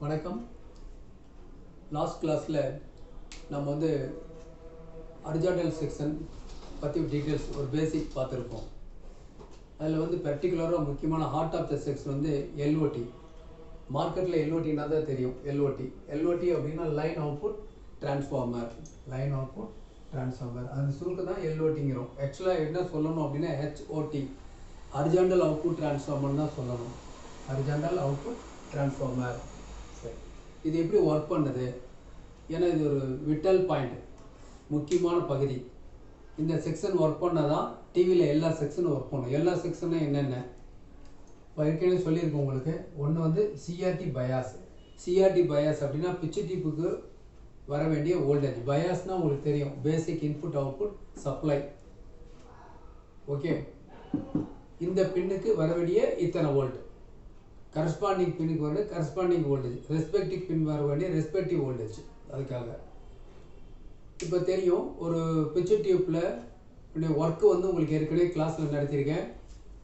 வணக்கம். லாஸ்ட் கிளாஸில் நம்ம வந்து ஹரிசாண்டல் செக்ஷன் பற்றி டீட்டெயில்ஸ் ஒரு பேசிக் பார்த்துருப்போம். அதில் வந்து பர்டிகுலராக முக்கியமான ஹார்ட் ஆஃப் த செக்ஷன் வந்து எல்ஓடி. மார்க்கெட்டில் எல்ஓடினா தான் தெரியும். எல்ஓடி அப்படின்னா லைன் அவுட்புட் டிரான்ஸ்ஃபார்மர். அந்த சுருக்கு தான் எல்ஓடிங்கிறோம். ஆக்சுவலாக என்ன சொல்லணும் அப்படின்னா ஹெச்ஓடி, ஹரிசாண்டல் அவுட்புட் டிரான்ஸ்ஃபார்மர் தான் சொல்லணும். Horizontal output transformer. இது எப்படி ஒர்க் பண்ணுது? ஏன்னா இது ஒரு விட்டல் பாயிண்ட், முக்கியமான பகுதி. இந்த செக்ஷன் ஒர்க் பண்ணால் தான் டிவியில் எல்லா செக்ஷனும் ஒர்க் பண்ணும். எல்லா செக்ஷனும் என்னென்ன ஏற்கனவே சொல்லியிருக்கோம் உங்களுக்கு. ஒன்று வந்து சிஆர்டி பயாஸ். சிஆர்டி பயாஸ் அப்படின்னா பிச்சு டிப்புக்கு வர வேண்டிய வோல்டேஜ். பயாஸ்னால் உங்களுக்கு தெரியும், பேசிக் இன்புட் அவுட்புட் சப்ளை. ஓகே, இந்த பின்னுக்கு வர வேண்டிய இத்தனை வோல்ட், கரஸ்பாண்டிங் பின்னுக்கு வர கரஸ்பாண்டிங் வோல்டேஜ், ரெஸ்பெக்டிவ் பின் வர வேண்டிய ரெஸ்பெக்டிவ் வோல்டேஜ். அதுக்காக இப்போ தெரியும், ஒரு பிக்சர் டியூப்பில் ஒர்க்கு வந்து உங்களுக்கு ஏற்கனவே கிளாஸில் நடத்தியிருக்கேன்.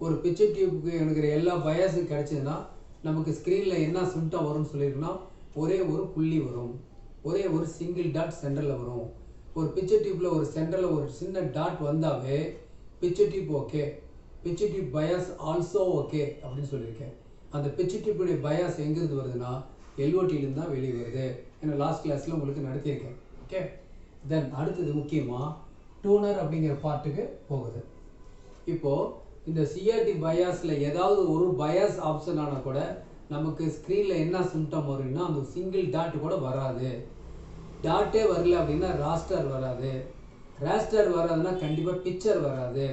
ஒரு பிக்சர் டியூப்புக்கு எனக்கு எல்லா பயாஸும் கிடச்சிதுன்னா நமக்கு ஸ்க்ரீனில் என்ன சிம்டம் வரும்னு சொல்லியிருக்குன்னா ஒரே ஒரு புள்ளி வரும், ஒரே ஒரு சிங்கிள் டாட் சென்டரில் வரும். ஒரு பிக்சர் டியூப்பில் ஒரு சென்டரில் ஒரு சின்ன டாட் வந்தாவே picture tube okay, picture tube bias also okay அப்படின்னு சொல்லியிருக்கேன். அந்த பிக்சர் டியூப்புடைய பயாஸ் எங்கேருந்து வருதுன்னா எல்ஓடியிலேருந்து தான் வெளியே வருது. ஏன்னா லாஸ்ட் கிளாஸில் உங்களுக்கு நடத்தியிருக்கேன். ஓகே, தென் அடுத்தது முக்கியமாக டூனர் அப்படிங்கிற பார்ட்டுக்கு போகுது. இப்போது இந்த சிஆர்டி பயாஸில் ஏதாவது ஒரு பயாஸ் ஆப்ஷன் ஆனால் கூட நமக்கு ஸ்க்ரீனில் என்ன சிம்டம் வரும்னா அந்த சிங்கிள் டாட் கூட வராது. டாட்டே வரல அப்படின்னா ராஸ்டர் வராது. ராஸ்டர் வராதுன்னா கண்டிப்பாக பிக்சர் வராது.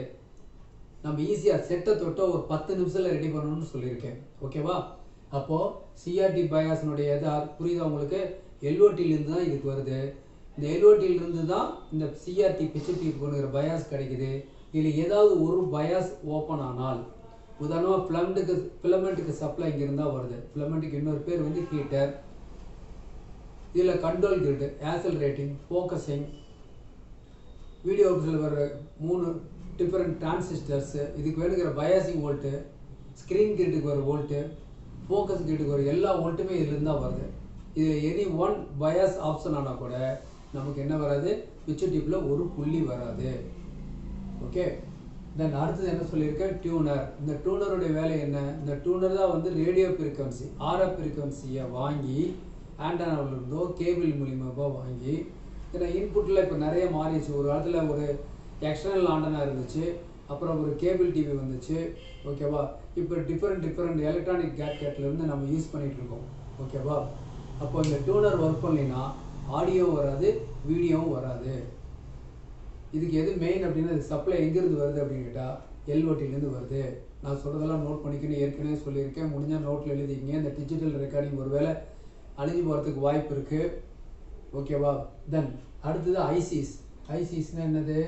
நம்ம ஈஸியாக செட்டை தொட்ட ஒரு 10 நிமிஷத்தில் ரெடி பண்ணணும்னு சொல்லியிருக்கேன். ஓகேவா? அப்போது சிஆர்டி பயாஸினுடைய புரியுதா உங்களுக்கு? எல்ஓடியிலேருந்து தான் இதுக்கு வருது. இந்த எல்ஓடியிலிருந்து தான் இந்த சிஆர்டி பிக்சர் டியூப்ங்கிற பயாஸ் கிடைக்குது. இதில் ஏதாவது ஒரு பயாஸ் ஓப்பன் ஆனால், உதாரணமாக ஃபிலமெண்ட்டுக்கு சப்ளை இங்கே இருந்தால் வருது. ஃபிலமெண்ட்டுக்கு இன்னொரு பேர் வந்து ஹீட்டர். இதில் control grid, accelerating, focusing, video வர 3 டிஃப்ரெண்ட் டிரான்சிஸ்டர்ஸு, இதுக்கு வேணுங்கிற பயாசிங் வோல்ட்டு, ஸ்க்ரீன் கிரிட்டுக்கு வர வோல்ட்டு, ஃபோக்கஸ் கிரிட்டுக்கு வர எல்லா வோல்ட்டுமே இதுலேருந்து தான் வருது. இதில் எனி ஒன் பயாஸ் ஆப்ஷன் ஆனால் கூட நமக்கு என்ன வராது? பிக்சர் டியூப்பில் ஒரு புள்ளி வராது. ஓகே, தென் அடுத்தது என்ன சொல்லியிருக்கேன்? டியூனர். இந்த டியூனருடைய வேலை என்ன? இந்த டியூனர் தான் வந்து ரேடியோ ஃப்ரீக்வன்சி, ஆர்எஃப் ஃப்ரீக்வன்சியை வாங்கி ஆண்டனாவிலிருந்தோ கேபிள் மூலியமாக வாங்கி, ஏன்னா இன்புட்டில் இப்போ நிறைய மாறிடுச்சு. ஒரு காலத்தில் ஒரு எக்ஸ்டர்னல் ஆண்டனா இருந்துச்சு, அப்புறம் ஒரு கேபிள் டிவி வந்துச்சு. ஓகேவா? இப்போ டிஃப்ரெண்ட் எலக்ட்ரானிக் கேட்கெட்லேருந்து நம்ம யூஸ் பண்ணிகிட்டு இருக்கோம். ஓகேவா? அப்போ இந்த டியூனர் ஒர்க் பண்ணினா ஆடியோவும் வராது, வீடியோவும் வராது. இதுக்கு எது மெயின் அப்படின்னா இது சப்ளை எங்கேருந்து வருது அப்படின்னு கேட்டால் எல்ஓடியிலேருந்து வருது. நான் சொல்கிறதெல்லாம் நோட் பண்ணிக்கணும், ஏற்கனவே சொல்லியிருக்கேன். முடிஞ்சால் நோட்டில் எழுதிக்கிங்க. இந்த டிஜிட்டல் ரெக்கார்டிங் ஒரு வேளை அழிஞ்சு போகிறதுக்கு வாய்ப்பு இருக்குது. ஓகேவா? தென் அடுத்தது ஐசிஸ்னால் என்னது?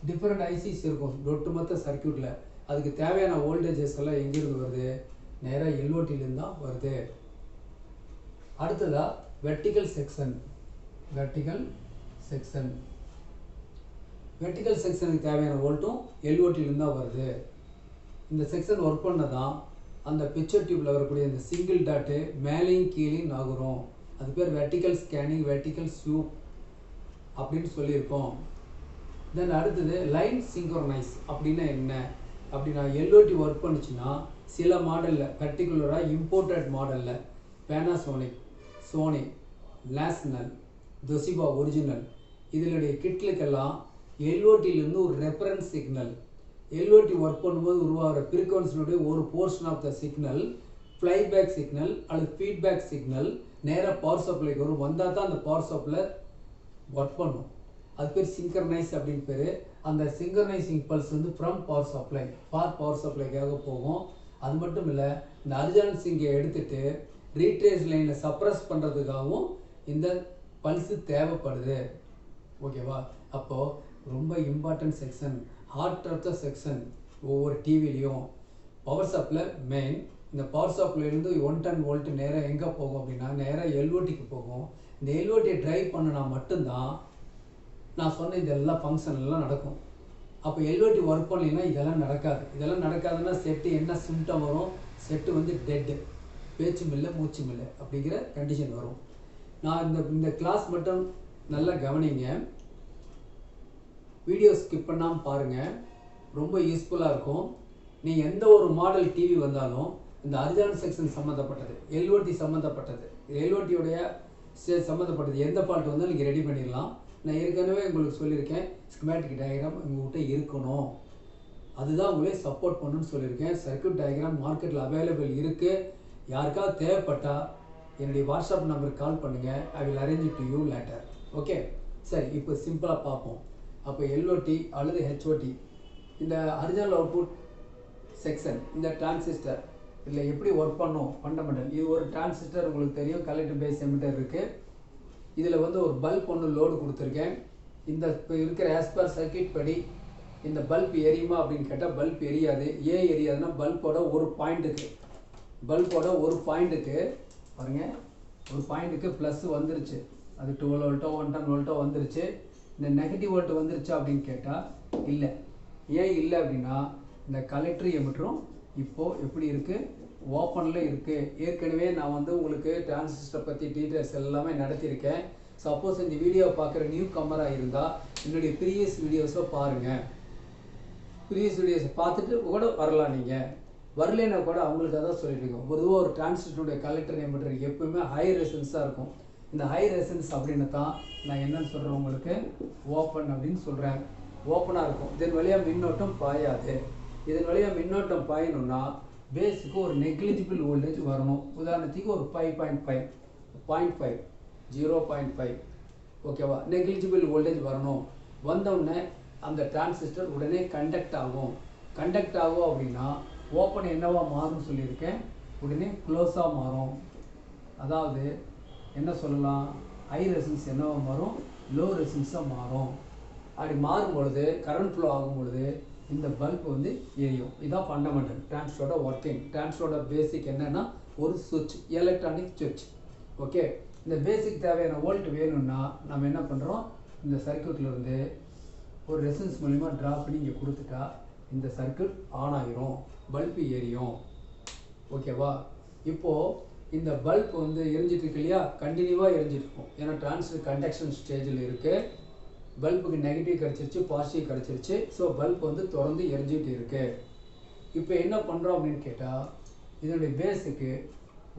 டிஃப்ரெண்ட் ஐசிஸ் இருக்கும் ஒட்டுமொத்த சர்க்கியூட்டில். அதுக்கு தேவையான வோல்டேஜஸ் எல்லாம் எங்கேருந்து வருது? நேராக எல்ஓடியிலேருந்து தான் வருது. அடுத்ததாக வெர்டிக்கல் செக்ஷனுக்கு தேவையான வோல்ட்டும் எல்ஓடியிலேருந்து தான் வருது. இந்த செக்ஷன் ஒர்க் பண்ண தான் அந்த பிக்சர் டியூப்பில் வரக்கூடிய இந்த சிங்கிள் டாட்டு மேலேயும் கீழேயும் நகரும். அது பேர் வெர்டிக்கல் ஸ்கேனிங், வெர்டிக்கல் ஸ்வூப் அப்படின்னு சொல்லியிருக்கோம். தென் அடுத்தது லைன் சிங்க்ரோனைஸ் அப்படின்னா என்ன அப்படின்னா, எல்ஓடி ஒர்க் பண்ணிச்சுன்னா சில மாடலில், பர்டிகுலராக இம்போர்ட்டட் மாடலில் பேனாசோனிக், சோனி, நேஷ்னல், தொசிபா ஒரிஜினல் இதனுடைய கிட்லுக்கெல்லாம் எல்ஓடியிலேருந்து ஒரு ரெஃபரன்ஸ் சிக்னல், எல்ஓடி ஒர்க் பண்ணும்போது உருவாகிற ஃப்ரீக்வன்சினுடைய ஒரு portion of the signal flyback signal அல்லது ஃபீட்பேக் சிக்னல் நேராக பவர் சப்ளைக்கு வரும். வந்தால் தான் அந்த பவர் சப்ளை ஒர்க் பண்ணும். அது பேர் சிங்க்ரனைஸ் அப்படின்னு பேர். அந்த சிங்க்ரனைசிங் பல்ஸ் வந்து ஃப்ரம் பவர் சப்ளை பவர் சப்ளைக்காக போகும். அது மட்டும் இல்லை, இந்த ஹரிசாண்டல் சிங்கை எடுத்துகிட்டு ரீட்ரேஸ் லைனில் சப்ரஸ் பண்ணுறதுக்காகவும் இந்த பல்ஸு தேவைப்படுது. ஓகேவா? அப்போது ரொம்ப important section, heart of the section. ஒவ்வொரு டிவிலையும் பவர் சப்ளை மெயின். இந்த பவர் சப்ளைலேருந்து 110 வோல்ட் நேராக எங்கே போகும் அப்படின்னா நேராக எல்ஓடிக்கு போகும். இந்த எல்ஓடியை ட்ரைவ் பண்ணினா மட்டும்தான் நான் சொன்ன இதெல்லாம் ஃபங்க்ஷன் எல்லாம் நடக்கும். அப்போ எல்ஓடி ஒர்க் பண்ணலைன்னா இதெல்லாம் நடக்காது. இதெல்லாம் நடக்காதுன்னா செட்டு என்ன சிம்டம் வரும்? செட்டு வந்து டெட்டு. பேச்சும் இல்லை மூச்சும் இல்லை அப்படிங்கிற கண்டிஷன் வரும். நான் இந்த கிளாஸ் மட்டும் நல்லா கவனிங்க, வீடியோ ஸ்கிப் பண்ணாமல் பாருங்கள், ரொம்ப யூஸ்ஃபுல்லாக இருக்கும். நீங்கள் எந்த ஒரு மாடல் டிவி வந்தாலும் இந்த ஹரிசாண்டல் செக்ஷன் சம்மந்தப்பட்டது, எல்ஓடி சம்மந்தப்பட்டது, எல்ஓடியோடைய சம்மந்தப்பட்டது எந்த ஃபால்ட் வந்தாலும் நீங்கள் ரெடி பண்ணிடலாம். நான் ஏற்கனவே உங்களுக்கு சொல்லியிருக்கேன், ஸ்கிமேட்டிக் டயக்ராம் உங்கள்கிட்ட இருக்கணும், அதுதான் உங்களே சப்போர்ட் பண்ணணும்னு சொல்லியிருக்கேன். சர்க்யூட் டயக்ராம் மார்க்கெட்டில் அவைலபிள் இருக்குது. யாருக்காவது தேவைப்பட்டால் என்னுடைய வாட்ஸ்அப் நம்பருக்கு கால் பண்ணுங்கள், I will arrange to you later. Okay, சரி, இப்போ சிம்பிளாக பார்ப்போம். அப்போ எல்ஓடி அல்லது ஹெச்ஓடி, இந்த ஹரிசாண்டல் அவுட்புட் செக்ஷன், இந்த டிரான்சிஸ்டர் இதில் எப்படி ஒர்க் பண்ணும் ஃபண்டமெண்டல். இது ஒரு டிரான்சிஸ்டர் உங்களுக்கு தெரியும், கலெக்டர் பேஸ் எமிட்டர் இருக்குது. இதில் வந்து ஒரு பல்ப் ஒன்று லோடு கொடுத்துருக்கேன். இந்த இப்போ இருக்கிற ஆஸ்பர் சர்க்கியூட் படி இந்த பல்ப் எரியுமா அப்படின்னு கேட்டால் பல்ப் எரியாது. ஏன் எரியாதுன்னா பல்போட ஒரு பாயிண்ட்டுக்கு பாருங்கள், ஒரு பாயிண்ட்டுக்கு ப்ளஸ் வந்துருச்சு, அது 12 வோல்ட்டோ 110 வோல்ட்டோ வந்துருச்சு. இந்த நெகட்டிவ் வோல்ட் வந்துருச்சு அப்படின்னு கேட்டால் இல்லை. ஏன் இல்லை அப்படின்னா இந்த கலெக்டர் எமிட்டரும் இப்போது எப்படி இருக்குது, ஓப்பனில் இருக்குது. ஏற்கனவே நான் வந்து உங்களுக்கு டிரான்சிஸ்டர் பற்றி டீட்டெயில்ஸ் எல்லாமே நடத்தியிருக்கேன். சப்போஸ் இந்த வீடியோ பார்க்குற நியூ கம்மராக இருந்தால் என்னுடைய ப்ரீவியஸ் வீடியோஸை பாருங்கள், ப்ரீவியஸ் வீடியோஸை பார்த்துட்டு கூட வரலாம். நீங்கள் வரலைன்னா கூட அவங்களுக்கு அதான் சொல்லிட்டு இருக்கோம். பொதுவாக ஒரு டிரான்சிஸ்டருடைய கலெக்டர் எமிட்டர் எப்பவுமே ஹை ரெசன்ஸாக இருக்கும். இந்த ஹை ரெசன்ஸ் அப்படின்னு தான் நான் என்னன்னு சொல்கிறேன், உங்களுக்கு ஓப்பன் அப்படின்னு சொல்கிறேன். ஓப்பனாக இருக்கும், இதன் வழியாக மின்னோட்டம் பாயாது. இதன் வழியாக மின்னோட்டம் பாயணும்னா பேஸுக்கு ஒரு நெக்லிஜிபிள் வோல்டேஜ் வரணும். உதாரணத்துக்கு ஒரு 5.5 0.5 ஓகேவா, நெக்லிஜிபிள் வோல்டேஜ் வரணும். வந்தவுடனே அந்த டிரான்சிஸ்டர் உடனே கண்டக்ட் ஆகும் அப்படின்னா ஓப்பன் என்னவா மாறும்னு சொல்லியிருக்கேன், உடனே க்ளோஸாக மாறும். அதாவது என்ன சொல்லலாம், ஹை ரெசன்ஸ் என்னவா மாறும், லோ ரெசன்ஸாக மாறும். அப்படி மாறும் பொழுது கரண்ட் ஃப்ளோ ஆகும் பொழுது இந்த பல்ப் வந்து எரியும். இதுதான் ஃபண்டமெண்டல் டிரான்சிஸ்டரோட ஒர்க்கிங். டிரான்சிஸ்டரோட பேசிக் என்னென்னா ஒரு சுவிட்ச், எலக்ட்ரானிக் சுவிட்ச். ஓகே, இந்த பேசிக் தேவையான வோல்ட் வேணும்னா நம்ம என்ன பண்ணுறோம், இந்த சர்க்யூட்லேருந்து ஒரு ரெசன்ஸ் மூலிமா ட்ரா பண்ணி இங்கே கொடுத்துட்டா இந்த சர்க்யூட் ஆன் ஆகிரும், பல்பு எரியும். ஓகேவா, இப்போது இந்த பல்ப் வந்து எரிஞ்சிட்டு இருக்கு இல்லையா, கண்டினியூவாக எரிஞ்சிட்டு இருக்கும். ஏன்னா டிரான்சிஸ்டர் கண்டக்ஷன் ஸ்டேஜில் இருக்குது. பல்புக்கு நெகட்டிவ் கிடச்சிருச்சு, பாசிட்டிவ் கிடச்சிருச்சு. ஸோ பல்ப் வந்து தொடர்ந்து எரிஞ்சிட்டு இருக்கு. இப்போ என்ன பண்ணுறோம் அப்படின்னு கேட்டால், இதனுடைய பேஸுக்கு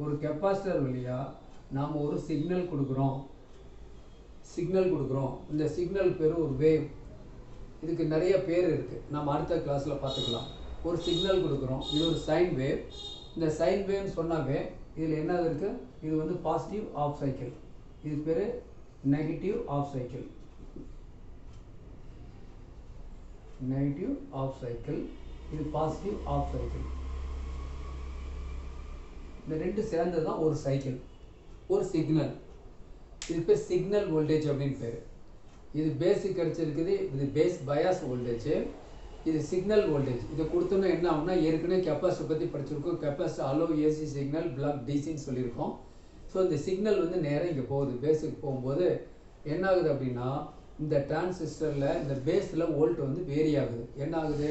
ஒரு கெப்பாசிட்டர் வழியாக நாம் ஒரு சிக்னல் கொடுக்குறோம். இந்த சிக்னல் பேர் ஒரு வேவ். இதுக்கு நிறைய பேர் இருக்குது, நம்ம அடுத்த கிளாஸில் பார்த்துக்கலாம். ஒரு சிக்னல் கொடுக்குறோம், இது ஒரு சைன் வேவ். இந்த சைன் வேவ்னு சொன்னாவே இதில் என்ன இருக்குது, இது வந்து பாசிட்டிவ் ஆஃப் சைக்கிள், இது பேர் நெகட்டிவ் ஆஃப் சைக்கிள். இது பாசிட்டிவ் ஆஃப் சைக்கிள். இந்த ரெண்டு சேர்ந்தது தான் ஒரு சைக்கிள், ஒரு சிக்னல். இது பேர் சிக்னல் வோல்டேஜ் அப்படின்னு பேர். இது பேஸுக்கு கிடச்சிருக்குது, இது பேஸ் பயாஸ் வோல்டேஜ், இது சிக்னல் வோல்டேஜ். இதை கொடுத்தோன்னா என்ன ஆகுனா, ஏற்கனவே கெப்பாசிட்டர் பற்றி படிச்சிருக்கோம். Capacitor allow AC signal, block டிசின்னு சொல்லியிருக்கோம். ஸோ இந்த சிக்னல் வந்து நேராக இங்கே போகுது. பேஸுக்கு போகும்போது என்ன ஆகுது அப்படின்னா, இந்த டிரான்சிஸ்டரில் இந்த பேஸில் வோல்ட் வந்து வேரி ஆகுது. என்ன ஆகுது,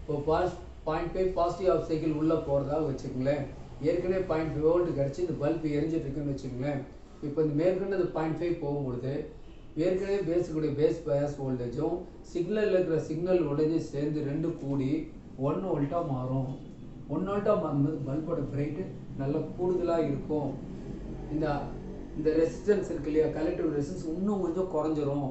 இப்போ 0.5 பாசிட்டிவ் ஆஃப் சைக்கிள் உள்ளே போகிறதாக வச்சுக்கோங்களேன். ஏற்கனவே 0.5 வோல்ட் கிடச்சி இந்த பல்ப் எரிஞ்சிட்டு இருக்குன்னு வச்சுக்கோங்களேன். இப்போ இந்த மேற்கொண்டு அந்த 0.5 போகும்பொழுது ஏற்கனவே பேஸுக்குடைய பேஸ் பயாஸ் வோல்டேஜும் சிக்னலில் இருக்கிற சிக்னல் வோல்டேஜும் சேர்ந்து ரெண்டு கூடி 1 வோல்ட்டாக மாறும். 1 வோல்ட்டாக மாறும்போது பல்போட பிரைட்டு நல்லா கூடுதலாக இருக்கும். இந்த ரெசிஸ்டன்ஸ் இருக்கு இல்லையா, கலெக்டிவ் ரெசிஸ்டன்ஸ் இன்னும் கொஞ்சம் குறைஞ்சிரும்.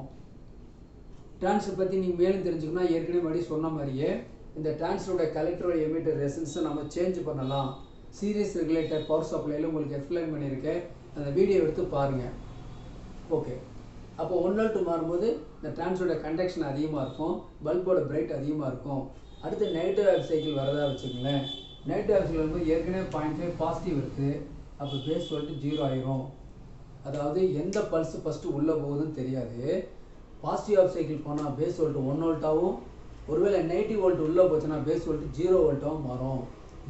டிரான்சிஸ்டர் பற்றி நீங்கள் மேலும் தெரிஞ்சுக்கணும்னா ஏற்கனவே மறுபடி சொன்ன மாதிரியே இந்த டிரான்சிஸ்டரோட கலெக்டரோட எமிட்டர் ரெசிஸ்டன்ஸை நம்ம சேஞ்ச் பண்ணலாம். சீரிஸ் ரெகுலேட்டர் பவர் சப்ளையில் உங்களுக்கு எக்ஸ்பிளைன் பண்ணியிருக்கேன், அந்த வீடியோ எடுத்து பாருங்கள். ஓகே, அப்போ 1 வோல்ட் மாறும்போது இந்த டிரான்சிஸ்டரோட கண்டக்ஷன் அதிகமாக இருக்கும், பல்போட பிரைட் அதிகமாக இருக்கும். அடுத்து நெகட்டிவ் ஆஃப் சைக்கிள் வரதா வச்சுக்கோங்களேன். நெகட்டிவ் ஆஃப் சைக்கிள் வரும்போது ஏற்கனவே 0.5 பாசிட்டிவ் இருக்குது, அப்போ பேஸ் வோல்ட் 0 ஆயிரும். அதாவது எந்த பல்ஸ் ஃபஸ்ட்டு உள்ளே போகுதுன்னு தெரியாது. பாசிட்டிவ் ஆஃப் சைக்கிள் போனால் பேஸ் வோல்ட் 1 வோல்ட்டாகவும், ஒருவேளை நெகட்டிவ் வோல்ட் உள்ளே போச்சுன்னா பேஸ் வோல்ட் 0 வோல்ட்டாகவும் மாறும்.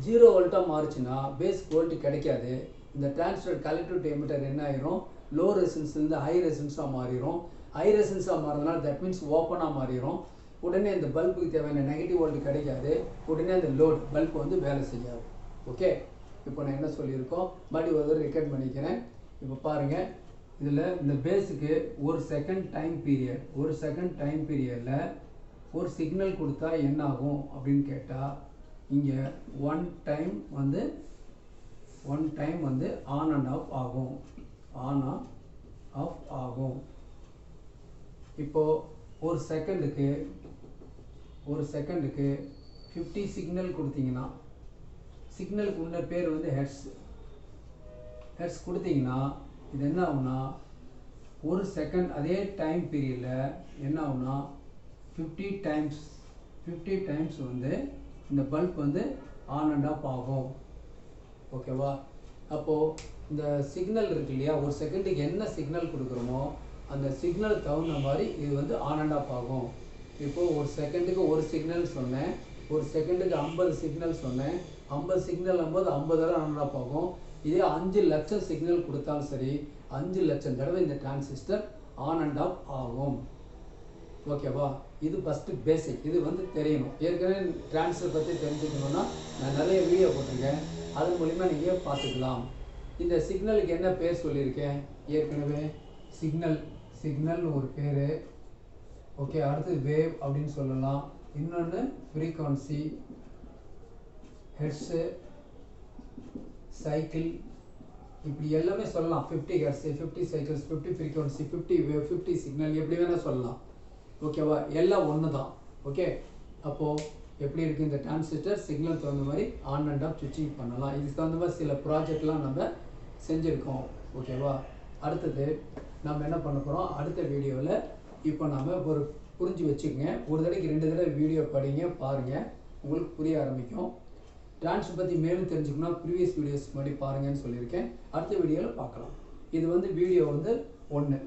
0 வோல்ட்டாக மாறுச்சுன்னா பேஸ் வோல்ட் கிடைக்காது. இந்த டிரான்சிஸ்டர் கலெக்டிவ் எமிட்டர் என்ன ஆயிரும், லோ ரெசிஸ்டன்ஸ்லேருந்து ஹை ரெசிஸ்டன்ஸாக மாறிடும். ஹை ரெசிஸ்டன்ஸாக மாறினால தட் மீன்ஸ் ஓப்பனாக மாறிடும். உடனே இந்த பல்புக்கு தேவையான நெகட்டிவ் வோல்ட் கிடைக்காது. உடனே அந்த லோட் பல்ப் வந்து வேலை செய்யாது. ஓகே, இப்போ நான் என்ன சொல்லியிருக்கோம் மறுபடியும் ஒரு தடவை ரெக்கார்ட் பண்ணிக்கிறேன். இப்போ பாருங்கள், இதில் இந்த பேஸுக்கு ஒரு செகண்ட் டைம் பீரியடில் ஒரு சிக்னல் கொடுத்தா என்ன ஆகும் அப்படின்னு கேட்டால், இங்கே ஒன் டைம் வந்து ஆன் அண்ட் ஆஃப் ஆகும். இப்போது ஒரு செகண்டுக்கு 50 சிக்னல் கொடுத்தீங்கன்னா, சிக்னலுக்கு உள்ள பேர் வந்து ஹெர்ட்ஸ் கொடுத்தீங்கன்னா இது என்ன ஆகும்னா, ஒரு செகண்ட் அதே டைம் பீரியடில் என்ன ஆகும்னா 50 டைம்ஸ் வந்து இந்த பல்ப் வந்து ஆன் அண்ட் ஆஃப் ஆகும். ஓகேவா? அப்போது இந்த சிக்னல் இருக்கு இல்லையா, ஒரு செகண்டுக்கு என்ன சிக்னல் கொடுக்குறோமோ அந்த சிக்னல் தகுந்த மாதிரி இது வந்து ஆன் அண்ட் ஆஃப் ஆகும். இப்போது ஒரு செகண்டுக்கு ஒரு சிக்னல் சொன்னேன், ஒரு செகண்டுக்கு 50 சிக்னல் சொன்னேன். 50 சிக்னல் போது 50 தடவை ஆன் அண்ட் ஆஃப் ஆகும். இதே 5 லட்சம் சிக்னல் கொடுத்தாலும் சரி 5 லட்சம் தடவை இந்த டிரான்சிஸ்டர் ஆன் அண்ட் ஆஃப் ஆகும். ஓகேவா? இது ஃபஸ்ட்டு பேசிக், இது வந்து தெரியணும். ஏற்கனவே டிரான்சிஸ்டர் பற்றி தெரிஞ்சுக்கணுன்னா நான் நிறைய வீடியோ போட்டிருக்கேன், அதன் மூலிமா நீங்கள் பார்த்துக்கலாம். இந்த சிக்னலுக்கு என்ன பேர் சொல்லியிருக்கேன் ஏற்கனவே, சிக்னல்னு ஒரு பேர். ஓகே, அடுத்து வேவ் அப்படின்னு சொல்லலாம், இன்னொன்று ஃப்ரீக்வன்சி, ஹெர்ட்ஸு, சைக்கிள், இப்படி எல்லாமே சொல்லலாம். 50 hertz, 50 cycles, 50 frequency, 50 wave, 50 signal, எப்படி வேணால் சொல்லலாம். ஓகேவா? எல்லாம் ஒன்று தான். ஓகே, அப்போது எப்படி இருக்குது இந்த டிரான்சிஸ்டர், சிக்னல் தகுந்த மாதிரி ஆன் அண்ட் ஆஃப் சுவிட்சிங் பண்ணலாம். இதுக்கு தகுந்த மாதிரி சில ப்ராஜெக்ட்லாம் நம்ம செஞ்சுருக்கோம். ஓகேவா? அடுத்தது நம்ம என்ன பண்ண போகிறோம் அடுத்த வீடியோவில். இப்போ நம்ம ஒரு புரிஞ்சு வச்சுக்கோங்க, ஒரு தடவைக்கு 2 தடவை வீடியோ படிங்க, பாருங்கள், உங்களுக்கு புரிய ஆரம்பிக்கும். டிரான்ஸ் பற்றி மேலும் தெரிஞ்சுக்கணும், ப்ரீவியஸ் வீடியோஸ் மாதிரி பாருங்கன்னு சொல்லியிருக்கேன். அடுத்த வீடியோவில் பார்க்கலாம். இது வந்து வீடியோ வந்து 1.